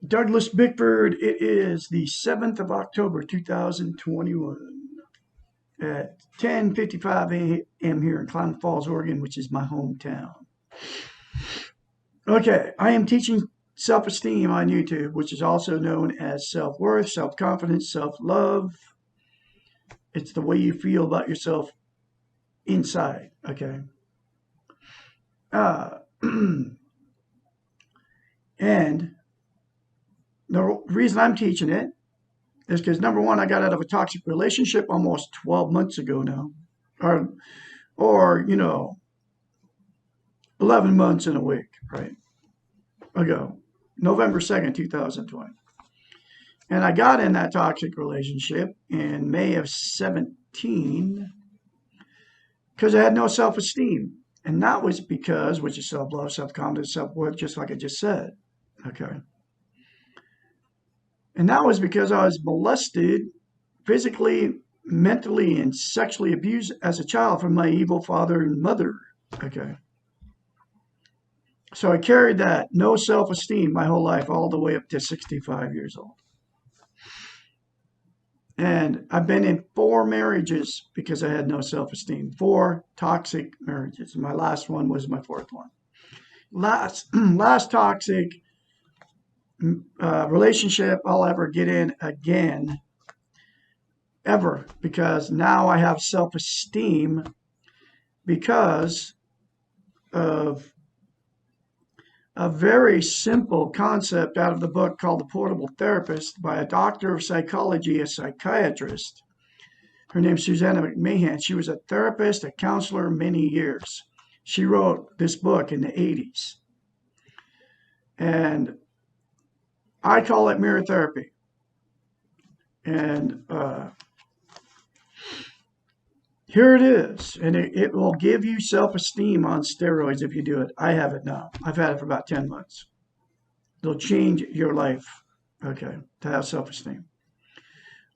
Douglas Bickford. It is the 7th of October, 2021 at 10:55 a.m. here in Klamath Falls, Oregon, which is my hometown. Okay, I am teaching self-esteem on YouTube, which is also known as self-worth, self-confidence, self-love. It's the way you feel about yourself inside, okay? Uh, and the reason I'm teaching it is because, number one, I got out of a toxic relationship almost 12 months ago now, or 11 months and a week, right, ago, November 2nd, 2020. And I got in that toxic relationship in May of 17 because I had no self-esteem. And that was because, which is self-love, self-confidence, self-worth, just like I just said, okay? And that was because I was molested physically, mentally, and sexually abused as a child from my evil father and mother, okay? So I carried that no self-esteem my whole life, all the way up to 65 years old. And I've been in 4 marriages because I had no self-esteem. 4 toxic marriages. My last one was my 4th one. Last toxic relationship I'll ever get in again, ever, because now I have self-esteem because of a very simple concept out of the book called The Portable Therapist by a doctor of psychology, a psychiatrist. Her name's Susanna McMahon. She was a therapist, a counselor many years. She wrote this book in the 80s. And I call it mirror therapy. And here it is. And it will give you self-esteem on steroids if you do it. I have it now. I've had it for about 10 months. It'll change your life, okay, to have self-esteem.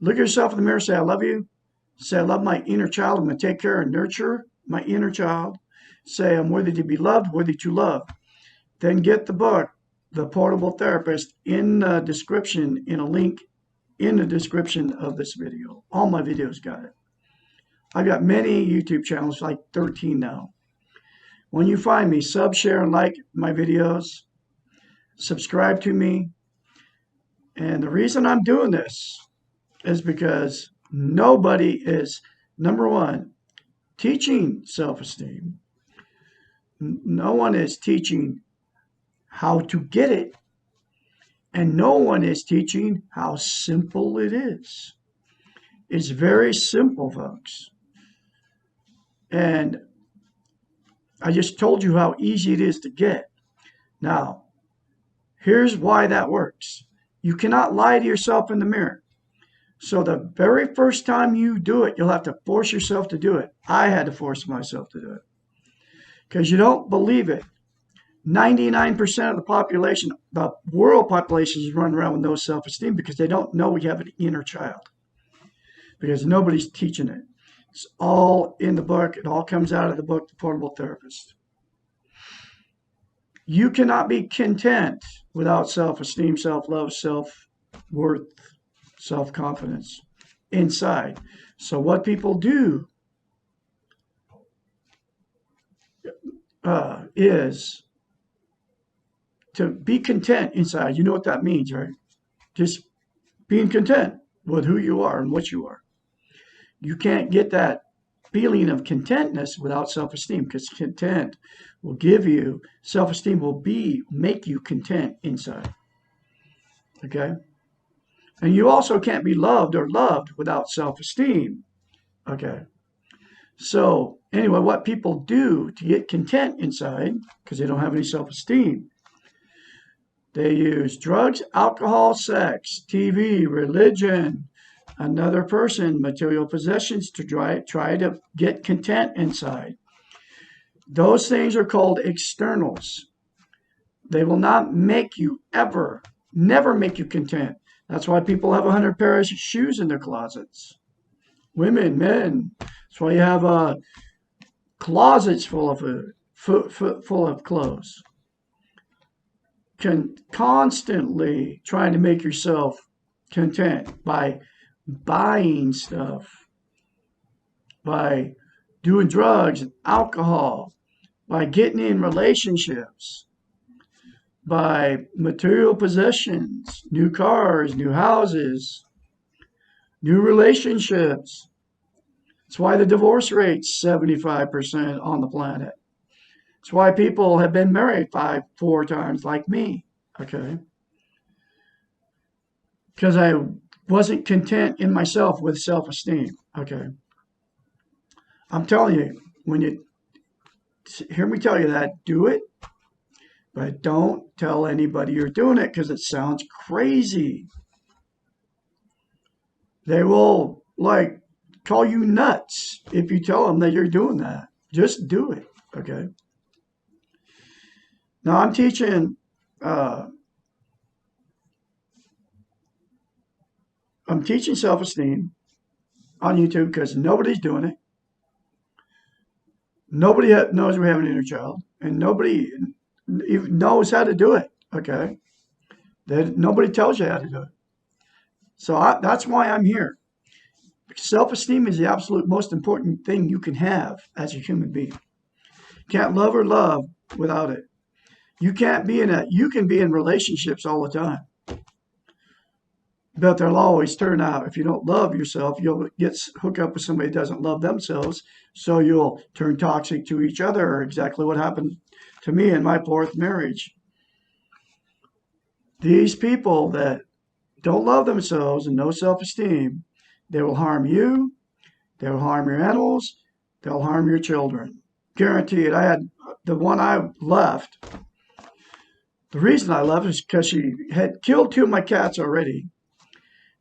Look at yourself in the mirror, say, I love you. Say, I love my inner child. I'm going to take care and nurture my inner child. Say, I'm worthy to be loved, worthy to love. Then get the book, The Portable Therapist, in the description, in a link in the description of this video. All my videos got it. I've got many YouTube channels, like 13 now. When you find me, sub, share, and like my videos. Subscribe to me. And the reason I'm doing this is because nobody is, number one, teaching self-esteem. No one is teaching how to get it. And no one is teaching how simple it is. It's very simple, folks. And I just told you how easy it is to get. Now, here's why that works. You cannot lie to yourself in the mirror. So the very first time you do it, you'll have to force yourself to do it. I had to force myself to do it. Because you don't believe it. 99% of the population, the world population, is running around with no self-esteem because they don't know we have an inner child. Because nobody's teaching it. It's all in the book. It all comes out of the book, The Portable Therapist. You cannot be content without self-esteem, self-love, self-worth, self-confidence inside. So what people do is to be content inside. You know what that means, right? Just being content with who you are and what you are. You can't get that feeling of contentness without self-esteem, because content will give you, self-esteem will make you content inside. Okay? And you also can't be loved or loved without self-esteem. Okay? So, anyway, what people do to get content inside, because they don't have any self-esteem, they use drugs, alcohol, sex, TV, religion, another person, material possessions to try to get content inside. Those things are called externals. They will not make you never make you content. That's why people have 100 pairs of shoes in their closets. Women, men. That's why you have closets full of clothes. constantly trying to make yourself content by buying stuff, by doing drugs and alcohol, by getting in relationships, by material possessions, new cars, new houses, new relationships. That's why the divorce rate's 75% on the planet. That's why people have been married 4 times like me. Okay. Because I wasn't content in myself with self-esteem. Okay. I'm telling you, when you hear me tell you that, do it, but don't tell anybody you're doing it because it sounds crazy. They will like call you nuts if you tell them that you're doing that. Just do it. Okay. Now I'm teaching. I'm teaching self-esteem on YouTube because nobody's doing it. Nobody knows we have an inner child, and nobody even knows how to do it. Okay, nobody tells you how to do it. So that's why I'm here. Self-esteem is the absolute most important thing you can have as a human being. You can't love or love without it. You can't be you can be in relationships all the time, but they'll always turn out. If you don't love yourself, you'll get hooked up with somebody who doesn't love themselves, so you'll turn toxic to each other. Exactly what happened to me in my 4th marriage. These people that don't love themselves and no self-esteem, they will harm you, they will harm your animals, they'll harm your children. Guaranteed. I had the one I left. The reason I left is because she had killed 2 of my cats already,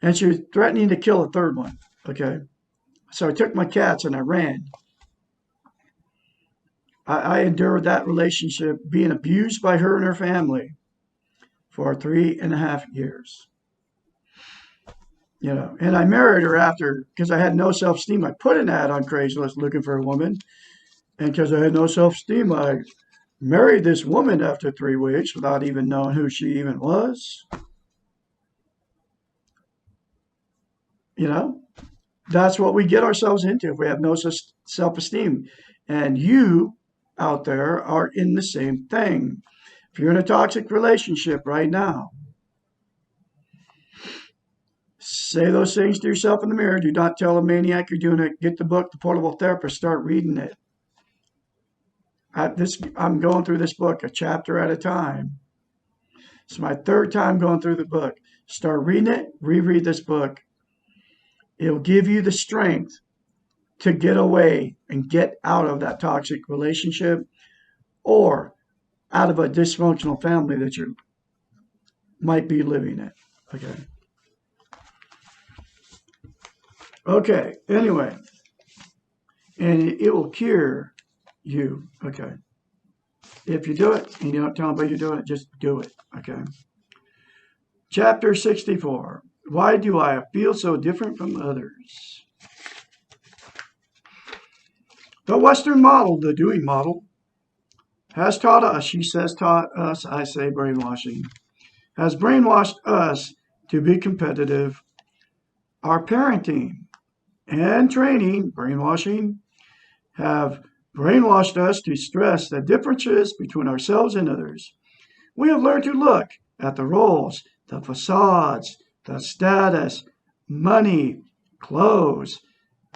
and she was threatening to kill a 3rd one. Okay. So I took my cats and I ran. I endured that relationship, being abused by her and her family for 3.5 years. And I married her after, because I had no self-esteem. I put an ad on Craigslist looking for a woman. And because I had no self-esteem, I married this woman after 3 weeks without even knowing who she even was. That's what we get ourselves into if we have no self-esteem. And you out there are in the same thing. If you're in a toxic relationship right now, say those things to yourself in the mirror. Do not tell a maniac you're doing it. Get the book, The Portable Therapist. Start reading it. I'm going through this book a chapter at a time. It's my 3rd time going through the book. Start reading it. Reread this book. It'll give you the strength to get away and get out of that toxic relationship or out of a dysfunctional family that you might be living in. Okay. Anyway, and it will cure you. Okay. If you do it and you don't tell anybody you're doing it, just do it. Okay. Chapter 64. Why do I feel so different from others? The Western model, the doing model, has taught us, she says taught us, I say brainwashing, has brainwashed us to be competitive. Our parenting and training, brainwashing, have brainwashed us to stress the differences between ourselves and others. We have learned to look at the roles, the facades, the status, money, clothes,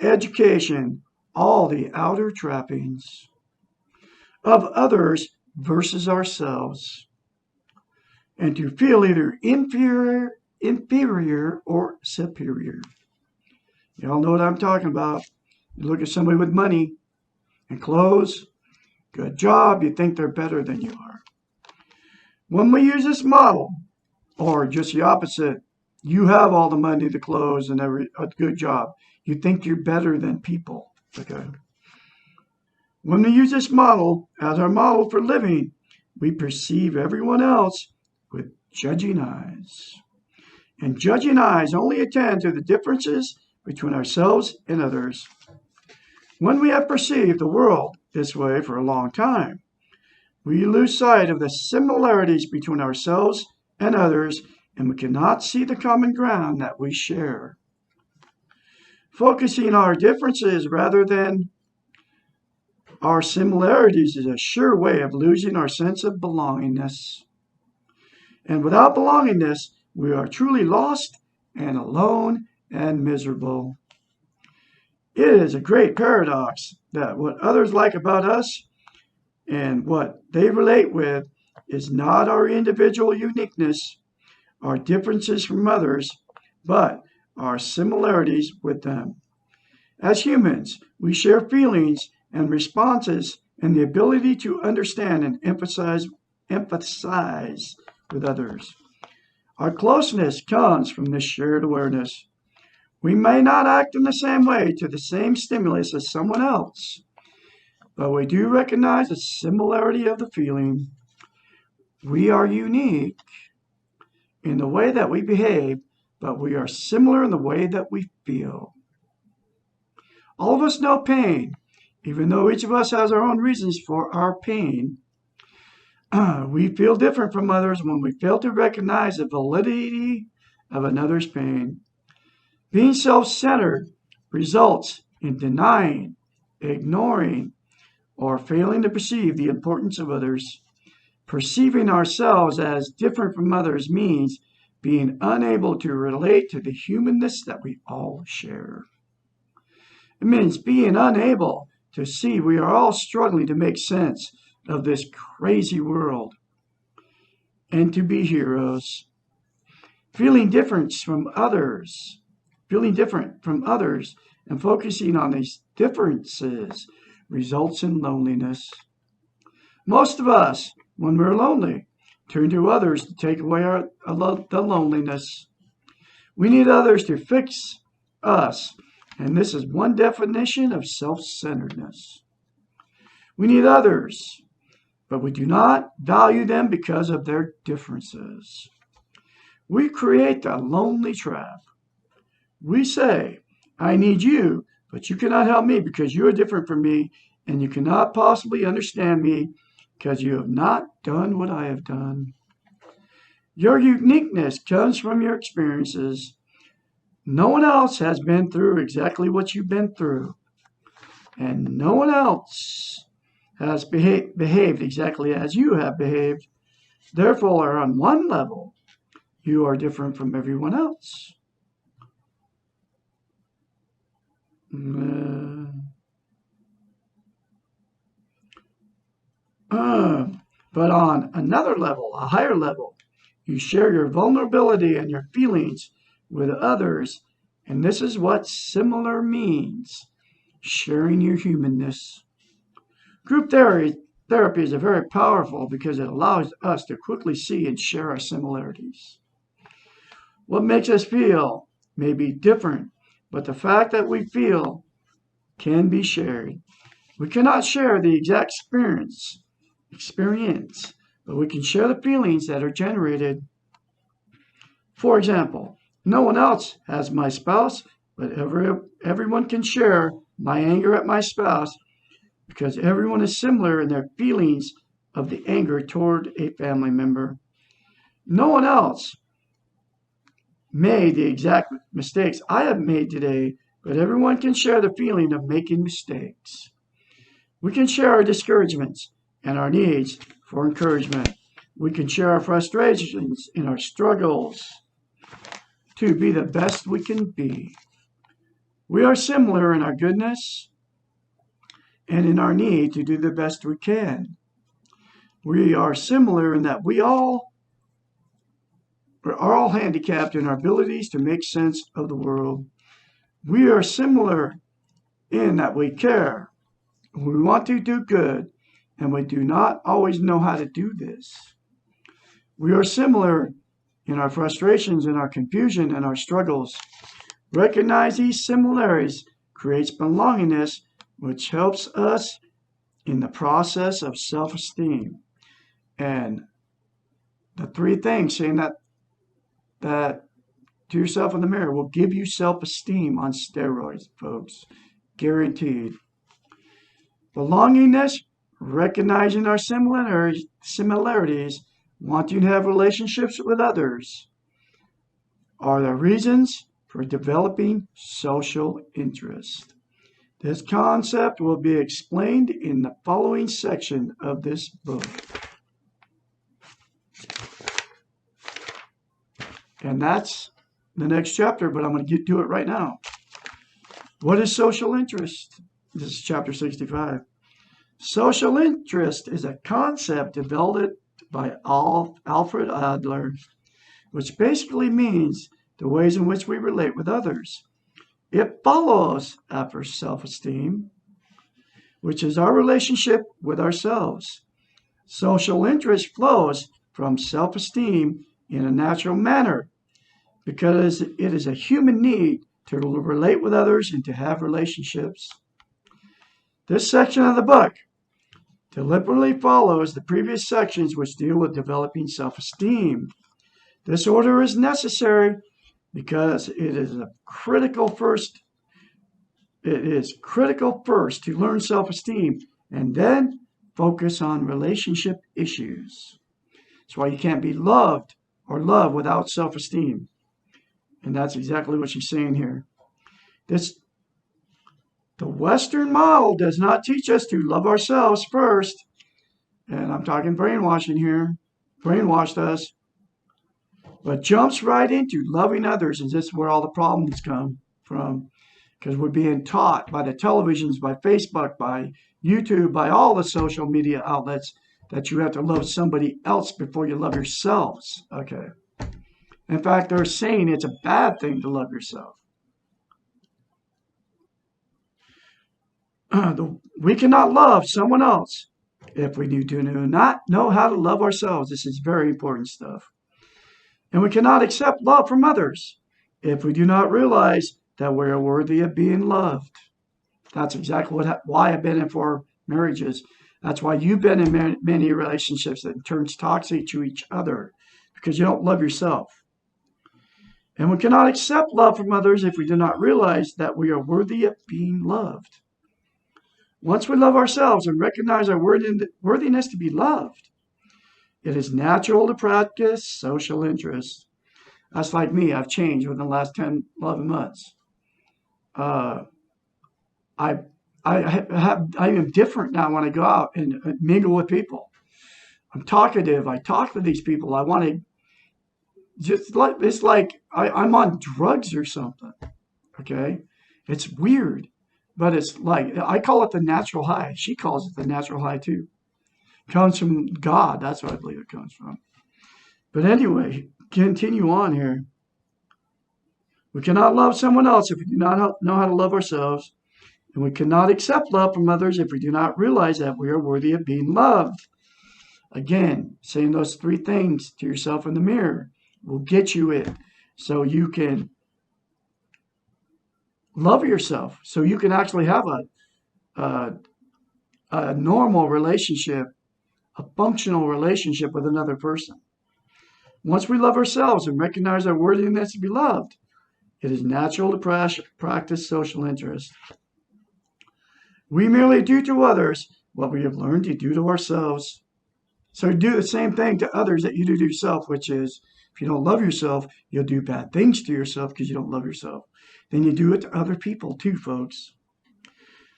education, all the outer trappings of others versus ourselves, and to feel either inferior or superior. You all know what I'm talking about. You look at somebody with money and clothes, good job, you think they're better than you are. When we use this model, or just the opposite, you have all the money, the clothes, and a good job, you think you're better than people. Okay. When we use this model as our model for living, we perceive everyone else with judging eyes. And judging eyes only attend to the differences between ourselves and others. When we have perceived the world this way for a long time, We lose sight of the similarities between ourselves and others, and we cannot see the common ground that we share. Focusing on our differences rather than our similarities is a sure way of losing our sense of belongingness. And without belongingness, we are truly lost and alone and miserable. It is a great paradox that what others like about us and what they relate with is not our individual uniqueness, our differences from others, but our similarities with them. As humans, we share feelings and responses and the ability to understand and empathize with others. Our closeness comes from this shared awareness. We may not act in the same way to the same stimulus as someone else, but we do recognize the similarity of the feeling. We are unique in the way that we behave, but we are similar in the way that we feel. All of us know pain, even though each of us has our own reasons for our pain. We feel different from others when we fail to recognize the validity of another's pain. Being self-centered results in denying, ignoring, or failing to perceive the importance of others. Perceiving ourselves as different from others means being unable to relate to the humanness that we all share. It means being unable to see we are all struggling to make sense of this crazy world and to be heroes. Feeling different from others and focusing on these differences results in loneliness. Most of us, when we're lonely, turn to others to take away the loneliness. We need others to fix us, and this is one definition of self-centeredness. We need others, but we do not value them because of their differences. We create the lonely trap. We say, I need you, but you cannot help me because you are different from me, and you cannot possibly understand me because you have not done what I have done. Your uniqueness comes from your experiences. No one else has been through exactly what you've been through, and no one else has behaved exactly as you have behaved. Therefore, on one level, you are different from everyone else. But on another level, a higher level, you share your vulnerability and your feelings with others, and this is what similar means, sharing your humanness. Group therapy is very powerful because it allows us to quickly see and share our similarities. What makes us feel may be different, but the fact that we feel can be shared. We cannot share the exact experience, but we can share the feelings that are generated. For example, no one else has my spouse, but everyone can share my anger at my spouse because everyone is similar in their feelings of the anger toward a family member. No one else made the exact mistakes I have made today, but everyone can share the feeling of making mistakes. We can share our discouragements and our needs for encouragement. We can share our frustrations and our struggles to be the best we can be. We are similar in our goodness and in our need to do the best we can. We are similar in that we are all handicapped in our abilities to make sense of the world. We are similar in that we care. We want to do good, and we do not always know how to do this. We are similar in our frustrations, in our confusion, and our struggles. Recognize these similarities creates belongingness, which helps us in the process of self-esteem. And the three things saying that to yourself in the mirror will give you self-esteem on steroids, folks. Guaranteed. Belongingness recognizing our similarities, wanting to have relationships with others, are the reasons for developing social interest. This concept will be explained in the following section of this book. And that's the next chapter, but I'm going to get to it right now. What is social interest? This is chapter 65. Social interest is a concept developed by Alfred Adler, which basically means the ways in which we relate with others. It follows after self-esteem, which is our relationship with ourselves. Social interest flows from self-esteem in a natural manner because it is a human need to relate with others and to have relationships. This section of the book deliberately follows the previous sections which deal with developing self-esteem. This order is necessary because it is critical first to learn self-esteem and then focus on relationship issues. That's why you can't be loved or love without self-esteem. And that's exactly what she's saying here. The Western model does not teach us to love ourselves first. And I'm talking brainwashing here. Brainwashed us. But jumps right into loving others. And this is where all the problems come from. Because we're being taught by the televisions, by Facebook, by YouTube, by all the social media outlets that you have to love somebody else before you love yourselves. Okay. In fact, they're saying it's a bad thing to love yourself. We cannot love someone else if we do not know how to love ourselves. This is very important stuff. And we cannot accept love from others if we do not realize that we are worthy of being loved. That's exactly why I've been in 4 marriages. That's why you've been in many relationships that turns toxic to each other, because you don't love yourself. And we cannot accept love from others if we do not realize that we are worthy of being loved. Once we love ourselves and recognize our worthiness to be loved, it is natural to practice social interest. That's like me. I've changed within the last 10, 11 months. I am different now when I go out and mingle with people. I'm talkative. I talk to these people. I want to it's like I'm on drugs or something. Okay? It's weird. But it's like, I call it the natural high. She calls it the natural high too. It comes from God. That's what I believe it comes from. But anyway, continue on here. We cannot love someone else if we do not know how to love ourselves. And we cannot accept love from others if we do not realize that we are worthy of being loved. Again, saying those 3 things to yourself in the mirror will get you it. So you can love yourself. So you can actually have a normal relationship, a functional relationship with another person. Once we love ourselves and recognize our worthiness to be loved, it is natural to practice social interest. We merely do to others what we have learned to do to ourselves. So do the same thing to others that you do to yourself, which is, if you don't love yourself, you'll do bad things to yourself because you don't love yourself. Then you do it to other people too, folks.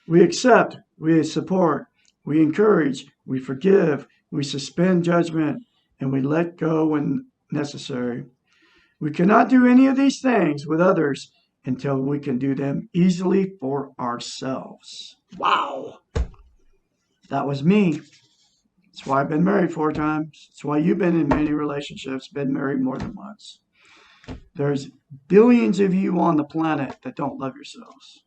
We accept, we support, we encourage, we forgive, we suspend judgment, and we let go when necessary. We cannot do any of these things with others until we can do them easily for ourselves. Wow. That was me. That's why I've been married 4 times. That's why you've been in many relationships, been married more than once. There's billions of you on the planet that don't love yourselves.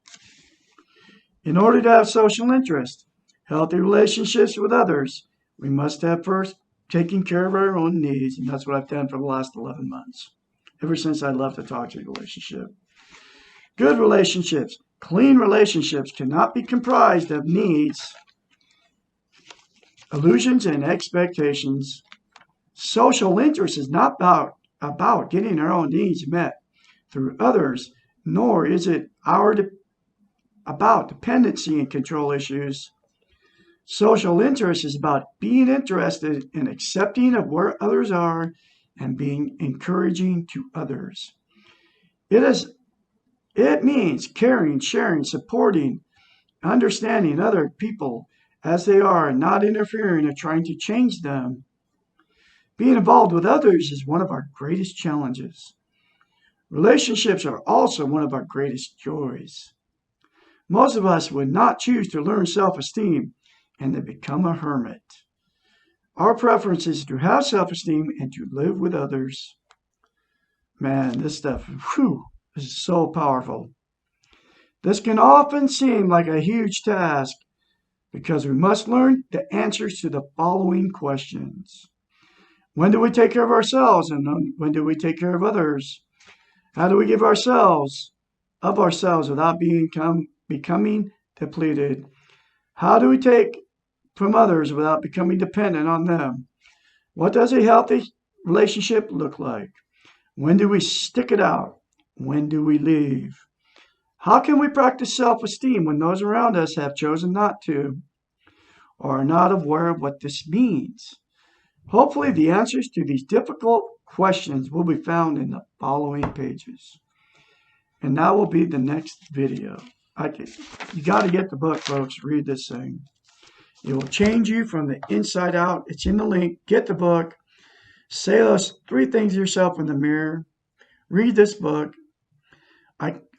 In order to have social interest, healthy relationships with others, we must have first taken care of our own needs. And that's what I've done for the last 11 months, ever since I left a toxic relationship. Good relationships, clean relationships cannot be comprised of needs, illusions, and expectations. Social interest is not about getting our own needs met through others, nor is it about dependency and control issues. Social interest is about being interested in accepting of where others are and being encouraging to others. It means caring, sharing, supporting, understanding other people as they are and not interfering or trying to change them. Being involved with others is one of our greatest challenges. Relationships are also one of our greatest joys. Most of us would not choose to learn self-esteem and to become a hermit. Our preference is to have self-esteem and to live with others. Man, this stuff, whew, is so powerful. This can often seem like a huge task because we must learn the answers to the following questions. When do we take care of ourselves and when do we take care of others? How do we give ourselves without becoming depleted? How do we take from others without becoming dependent on them? What does a healthy relationship look like? When do we stick it out? When do we leave? How can we practice self-esteem when those around us have chosen not to or are not aware of what this means? Hopefully, the answers to these difficult questions will be found in the following pages. And that will be the next video. You got to get the book, folks. Read this thing. It will change you from the inside out. It's in the link. Get the book. Say those 3 things to yourself in the mirror. Read this book.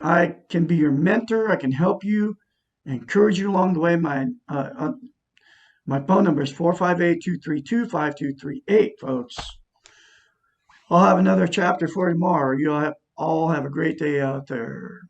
I can be your mentor. I can help you, encourage you along the way. My phone number is 458-232-5238, folks. I'll have another chapter for you tomorrow. You'll all have a great day out there.